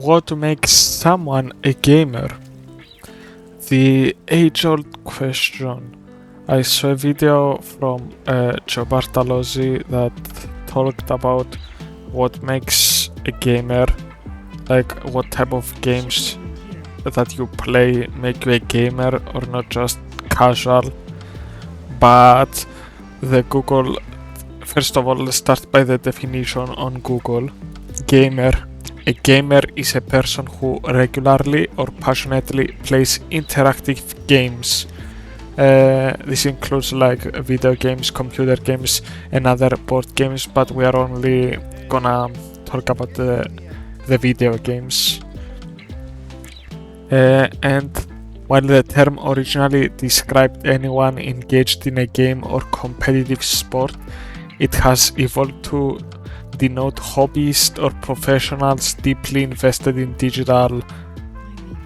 What makes someone a gamer? The age-old question. I saw a video from Joe Bartolozzi that talked about what makes a gamer, like what type of games that you play make you a gamer or not just casual. But the Google, first of all, let's start by the definition on Google. Gamer. A gamer is a person who regularly or passionately plays interactive games. This includes like video games, computer games, and other board games, but we are only gonna talk about the video games. And while the term originally described anyone engaged in a game or competitive sport, it has evolved to denote hobbyists or professionals deeply invested in digital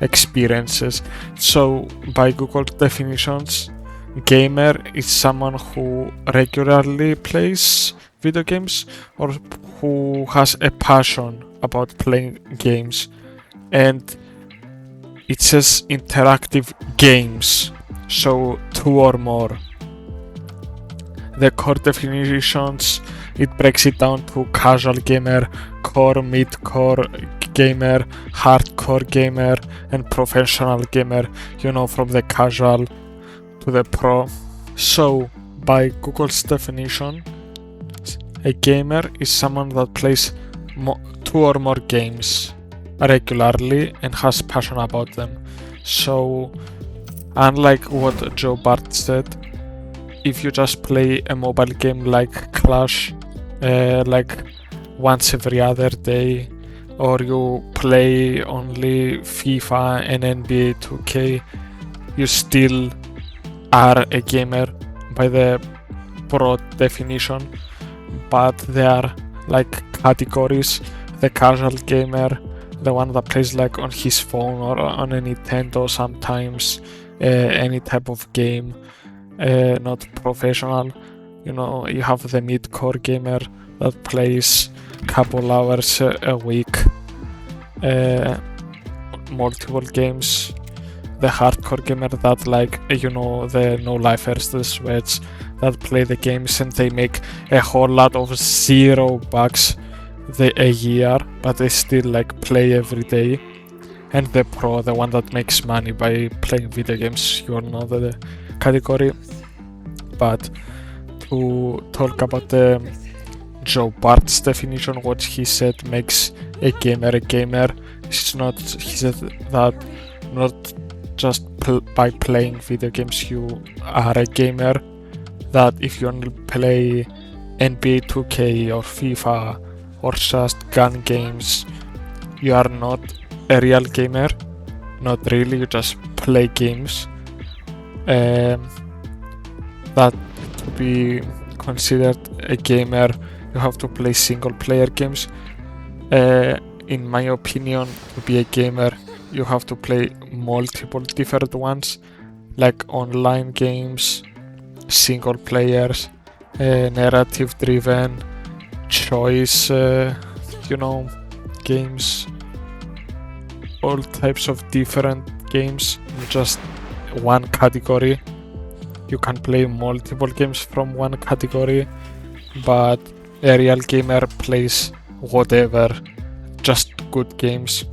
experiences. So, by Google definitions, gamer is someone who regularly plays video games or who has a passion about playing games. And it says interactive games, so 2 or more. The core definitions, it breaks it down to casual gamer, core, mid-core gamer, hardcore gamer, and professional gamer, from the casual to the pro. So, by Google's definition, a gamer is someone that plays 2 or more games regularly and has passion about them. So, unlike what Joe Bart said, if you just play a mobile game like Clash, like once every other day, or you play only FIFA and NBA 2K, you still are a gamer by the broad definition, but there are like categories: the casual gamer, the one that plays like on his phone or on a Nintendo sometimes, any type of game, not professional. You have the mid-core gamer that plays couple hours a week, multiple games. The hardcore gamer that the no-lifers, the sweats that play the games and they make a whole lot of $0 a year, but they still play every day. And the pro, the one that makes money by playing video games, you all know the category. But to talk about the Joe Bart's definition, what he said makes a gamer a gamer. He said that not just by playing video games you are a gamer, that if you only play NBA 2K or FIFA or just gun games, you are not a real gamer. Not really, you just play games. That to be considered a gamer, you have to play single player games. In my opinion, to be a gamer, you have to play multiple different ones, like online games, single players, narrative driven, choice, games, all types of different games, not just one category. You can play multiple games from one category, but a real gamer plays whatever, just good games.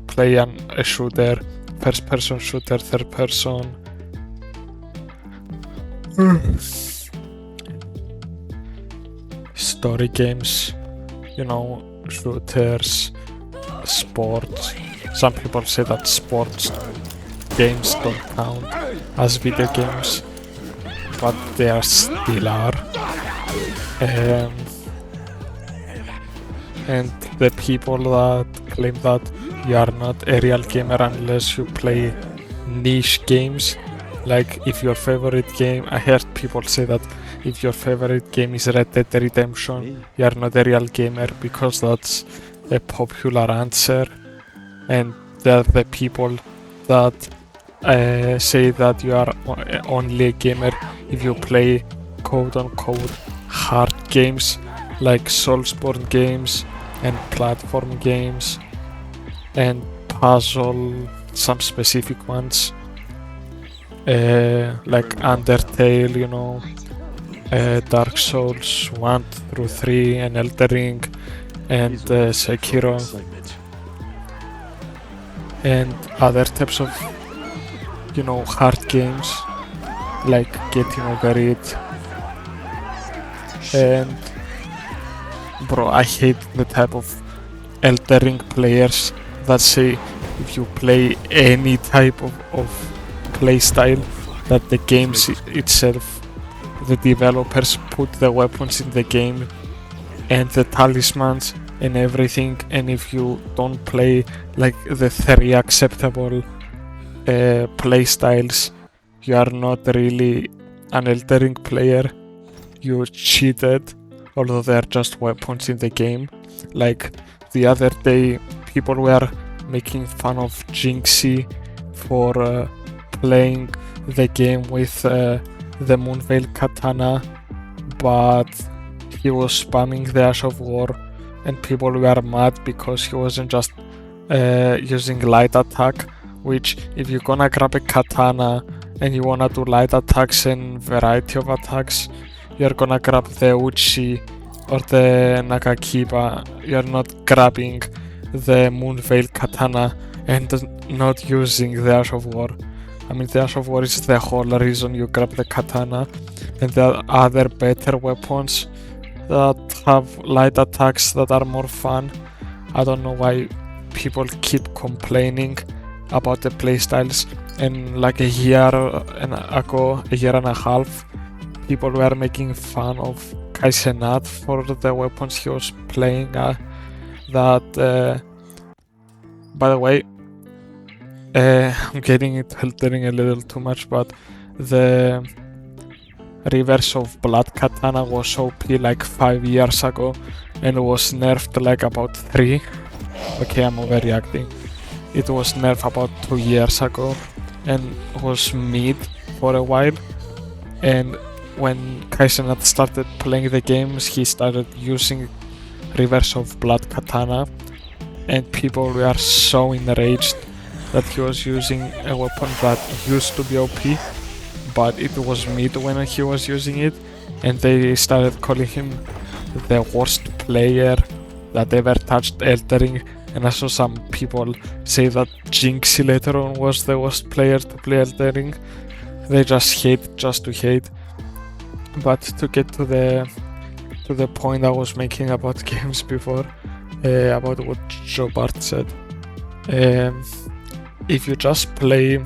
Play a shooter, first person shooter, third person. Story games, shooters, sports. Some people say that sports games don't count as video games, but they are still are. And the people that claim that you are not a real gamer unless you play niche games, like if your favorite game, I heard people say that if your favorite game is Red Dead Redemption, you are not a real gamer, because that's a popular answer. And there are the people that say that you are only a gamer if you play quote-unquote hard games like Soulsborne games and platform games. and puzzle, some specific ones, like Undertale, you know, Dark Souls 1 through 3, and Elden Ring, and Sekiro, and other types of, you know, hard games, like Getting Over It. And bro, I hate the type of Elden Ring players that say if you play any type of playstyle, that the games itself, the developers put the weapons in the game and the talismans and everything, and if you don't play like the 3 acceptable playstyles, you are not really an Elden Ring player. You cheated, although they are just weapons in the game. Like the other day, people were making fun of Jinxie for playing the game with the Moonveil Katana, but he was spamming the Ash of War, and people were mad because he wasn't just using light attack, which if you're gonna grab a katana and you wanna do light attacks and variety of attacks, you're gonna grab the Uchi or the Nagakiba. You're not grabbing the Moonveil Katana and not using the Ash of War. I mean, the Ash of War is the whole reason you grab the katana, and there are other better weapons that have light attacks that are more fun. I don't know why people keep complaining about the playstyles, and like a year ago, a year and a half, people were making fun of Kai Cenat for the weapons he was playing. By the way, I'm getting into Elden Ring a little too much, but the reverse of Blood Katana was OP like 5 years ago and was nerfed like about 3. Okay, I'm overreacting. It was nerfed about 2 years ago and was mid for a while, and when Kai Cenat started playing the games, he started using reverse of Blood Katana, and people were so enraged that he was using a weapon that used to be OP, but it was mid when he was using it, and they started calling him the worst player that ever touched Elden Ring. And I saw some people say that Jinxie later on was the worst player to play Elden Ring. They just hate just to hate. But to get to the point I was making about games before, about what Joe Bart said, if you just play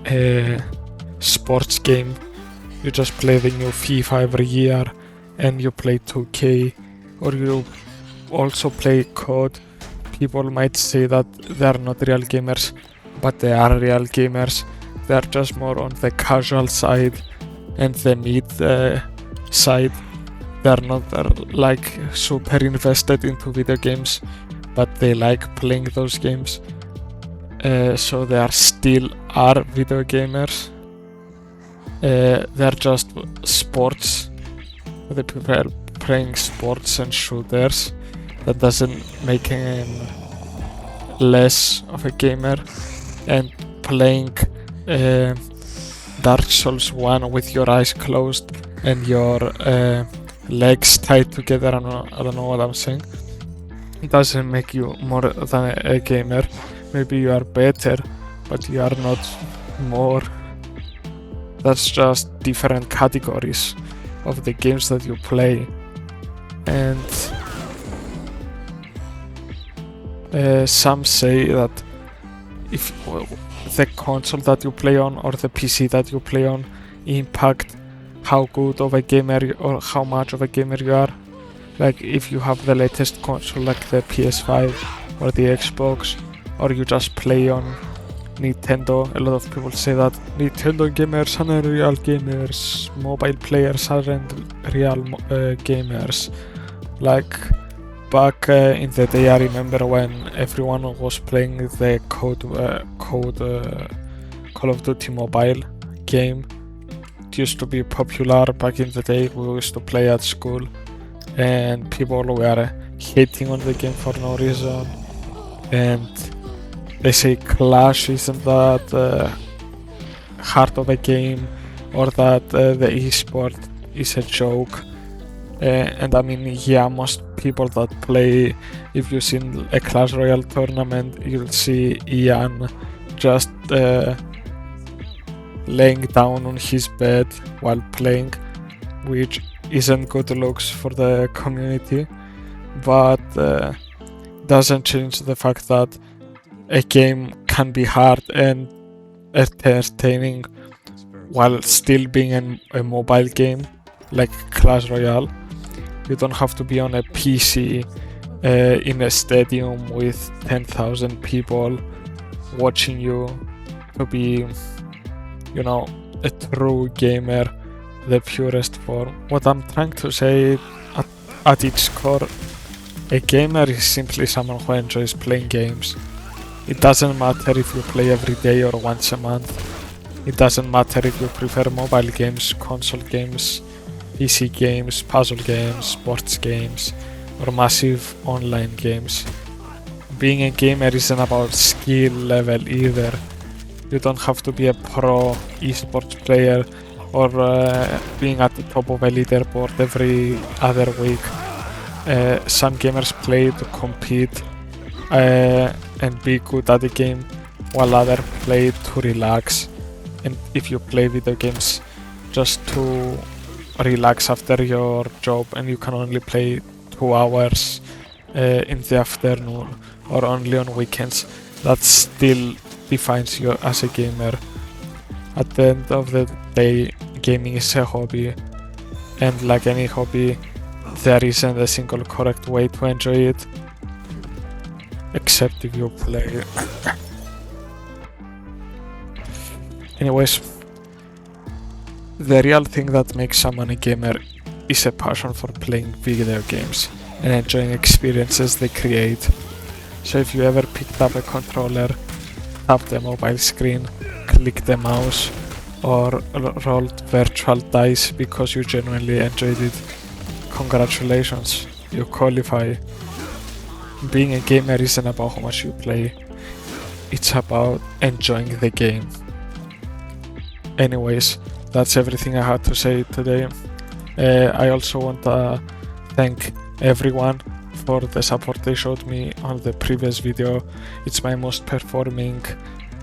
a sports game, you just play the new FIFA every year, and you play 2K, or you also play COD, people might say that they are not real gamers, but they are real gamers. They are just more on the casual side and the mid side. They are not like super invested into video games, but they like playing those games. So they are still video gamers. They're just sports. They prefer playing sports and shooters. That doesn't make him less of a gamer. And playing Dark Souls 1 with your eyes closed and your legs tied together, I don't know what I'm saying, it doesn't make you more than a gamer. Maybe you are better, but you are not more. That's just different categories of the games that you play. And some say that if the console that you play on or the PC that you play on impact how good of a gamer or how much of a gamer you are. Like if you have the latest console like the PS5 or the Xbox, or you just play on Nintendo, a lot of people say that Nintendo gamers aren't real gamers, mobile players aren't real gamers. Like back in the day, I remember when everyone was playing the Call of Duty mobile game. It used to be popular back in the day. We used to play at school, and people were hating on the game for no reason. And they say Clash isn't that heart of a game, or that the esport is a joke. And I mean, yeah, most people that play, if you've seen a Clash Royale tournament, you'll see Ian just laying down on his bed while playing, which isn't good looks for the community, but doesn't change the fact that a game can be hard and entertaining while still being a mobile game like Clash Royale. You don't have to be on a PC in a stadium with 10,000 people watching you to be, you know, a true gamer, the purest form. What I'm trying to say at its core, a gamer is simply someone who enjoys playing games. It doesn't matter if you play every day or once a month. It doesn't matter if you prefer mobile games, console games, PC games, puzzle games, sports games, or massive online games. Being a gamer isn't about skill level either. You don't have to be a pro esports player or being at the top of a leaderboard every other week. Some gamers play to compete and be good at the game, while others play to relax. And if you play video games just to relax after your job and you can only play 2 hours in the afternoon or only on weekends, that still defines you as a gamer. At the end of the day, gaming is a hobby, and like any hobby, there isn't a single correct way to enjoy it, except if you play. Anyways, the real thing that makes someone a gamer is a passion for playing video games and enjoying experiences they create. So if you ever picked up a controller, tapped the mobile screen, clicked the mouse, or rolled virtual dice because you genuinely enjoyed it, congratulations, you qualify. Being a gamer isn't about how much you play, it's about enjoying the game. Anyways, that's everything I had to say today. I also want to thank everyone for the support they showed me on the previous video. It's my most performing,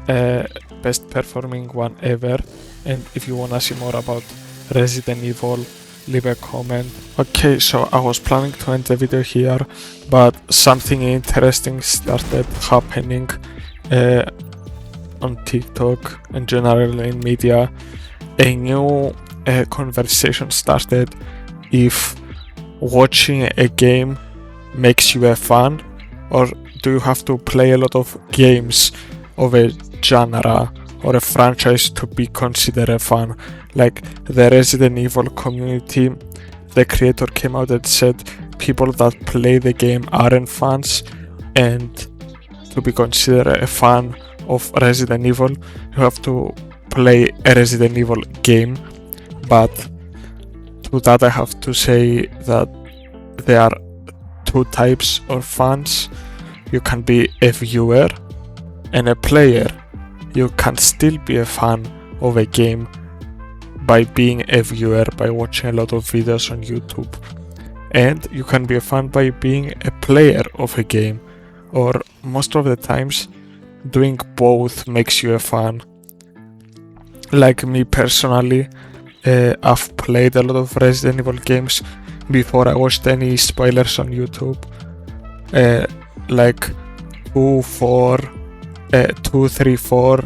best performing one ever. And if you wanna see more about Resident Evil, leave a comment. Okay, so I was planning to end the video here, but something interesting started happening on TikTok and generally in media. A new conversation started if watching a game makes you a fan, or do you have to play a lot of games of a genre or a franchise to be considered a fan. Like the Resident Evil community, the creator came out and said people that play the game aren't fans, and to be considered a fan of Resident Evil you have to play a Resident Evil game. But to that I have to say that there are two types of fans. You can be a viewer and a player. You can still be a fan of a game by being a viewer, by watching a lot of videos on YouTube, and you can be a fan by being a player of a game, or most of the times doing both makes you a fan. Like me personally, I've played a lot of Resident Evil games before I watched any spoilers on YouTube. Like 2, 4, 2, 3, 4,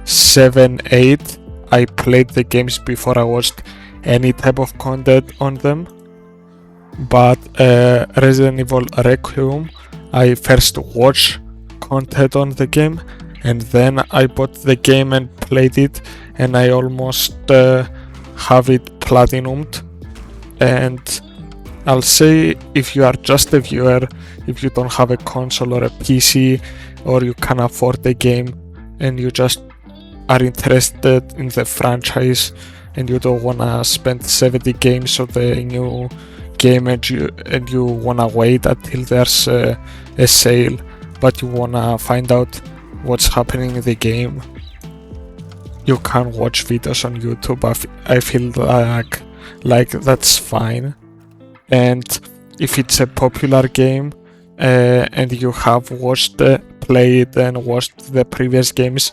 7, 8. I played the games before I watched any type of content on them. But Resident Evil Requiem, I first watched content on the game, and then I bought the game and played it, and I almost have it platinumed. And I'll say, if you are just a viewer, if you don't have a console or a PC, or you can afford the game and you just are interested in the franchise and you don't wanna spend 70 games of the new game and you wanna wait until there's a sale, but you wanna find out what's happening in the game, you can watch videos on YouTube. I feel like that's fine. And if it's a popular game and you have played and watched the previous games,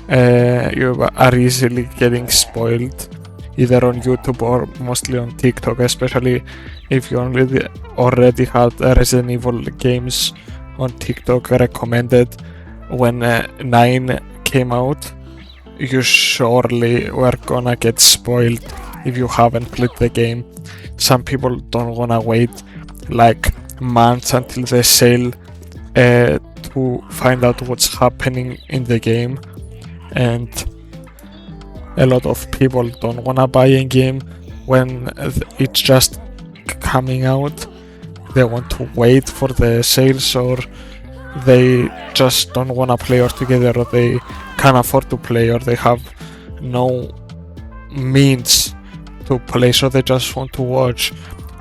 you are easily getting spoiled either on YouTube or mostly on TikTok, especially if you already had Resident Evil games on TikTok recommended when 9 came out. You surely were gonna get spoiled if you haven't played the game. Some people don't wanna wait like months until the sale to find out what's happening in the game, and a lot of people don't wanna buy a game when it's just coming out. They want to wait for the sales, or they just don't wanna play altogether, or they can't afford to play, or they have no means to play, so they just want to watch.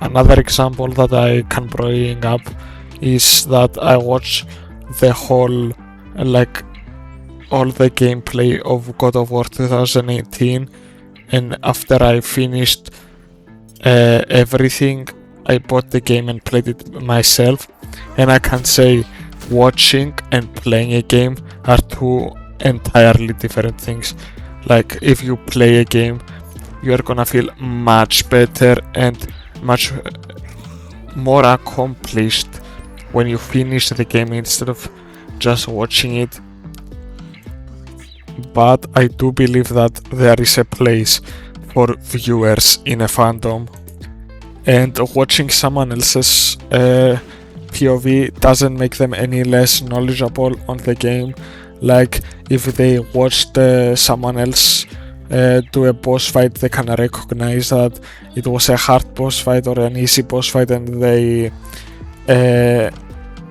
Another example that I can bring up is that I watched the whole, all the gameplay of God of War 2018, and after I finished everything, I bought the game and played it myself. And I can say watching and playing a game are two entirely different things. Like, if you play a game, you're gonna feel much better and much more accomplished when you finish the game instead of just watching it. But I do believe that there is a place for viewers in a fandom, and watching someone else's POV doesn't make them any less knowledgeable on the game. Like, if they watched someone else do a boss fight, they can recognize that it was a hard boss fight or an easy boss fight, and they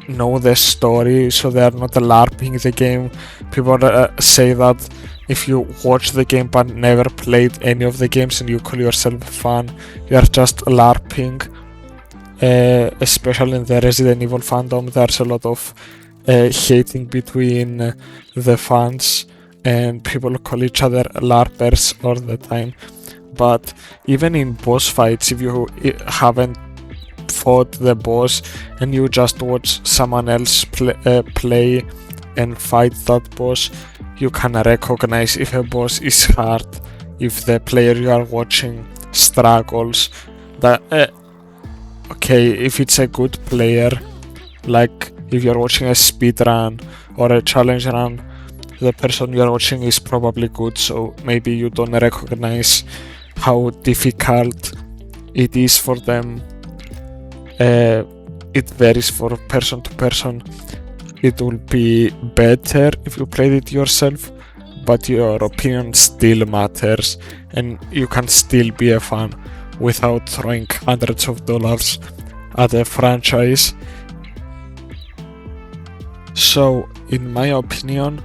know the story, so they are not LARPing the game. People say that if you watch the game but never played any of the games and you call yourself a fan, you are just LARPing. Especially in the Resident Evil fandom, there's a lot of hating between the fans, and people call each other LARPers all the time. But even in boss fights, if you haven't fought the boss and you just watch someone else play and fight that boss, you can recognize if a boss is hard, if the player you are watching struggles. Okay, if it's a good player, like if you're watching a speed run or a challenge run, the person you're watching is probably good, so maybe you don't recognize how difficult it is for them. It varies for person to person. It will be better if you played it yourself, but your opinion still matters, and you can still be a fan without throwing hundreds of dollars at a franchise. So, in my opinion,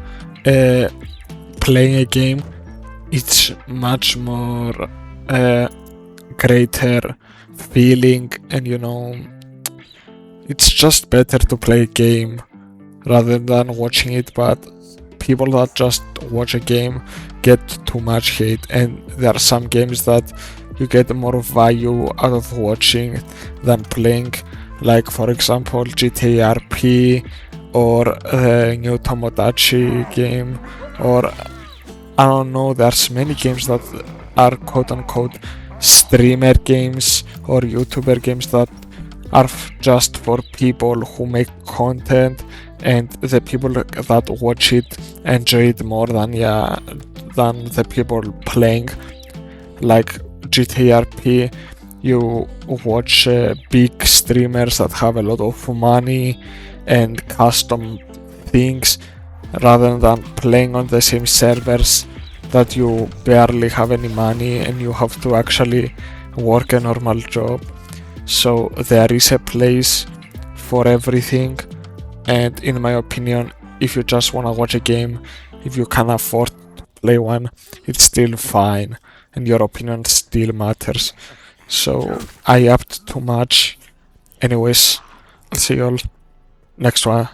playing a game, it's much more greater feeling, and it's just better to play a game rather than watching it. But people that just watch a game get too much hate, and there are some games that you get more value out of watching than playing, like for example GTA RP or the new Tomodachi game, or I don't know, there's many games that are quote-unquote streamer games or YouTuber games that are just for people who make content, and the people that watch it enjoy it more than the people playing. Like GTA RP, you watch big streamers that have a lot of money and custom things, rather than playing on the same servers that you barely have any money and you have to actually work a normal job. So there is a place for everything, and in my opinion, if you just want to watch a game, if you can afford to play one, it's still fine and your opinion still matters. So I upped too much. Anyways, I'll see you all next one.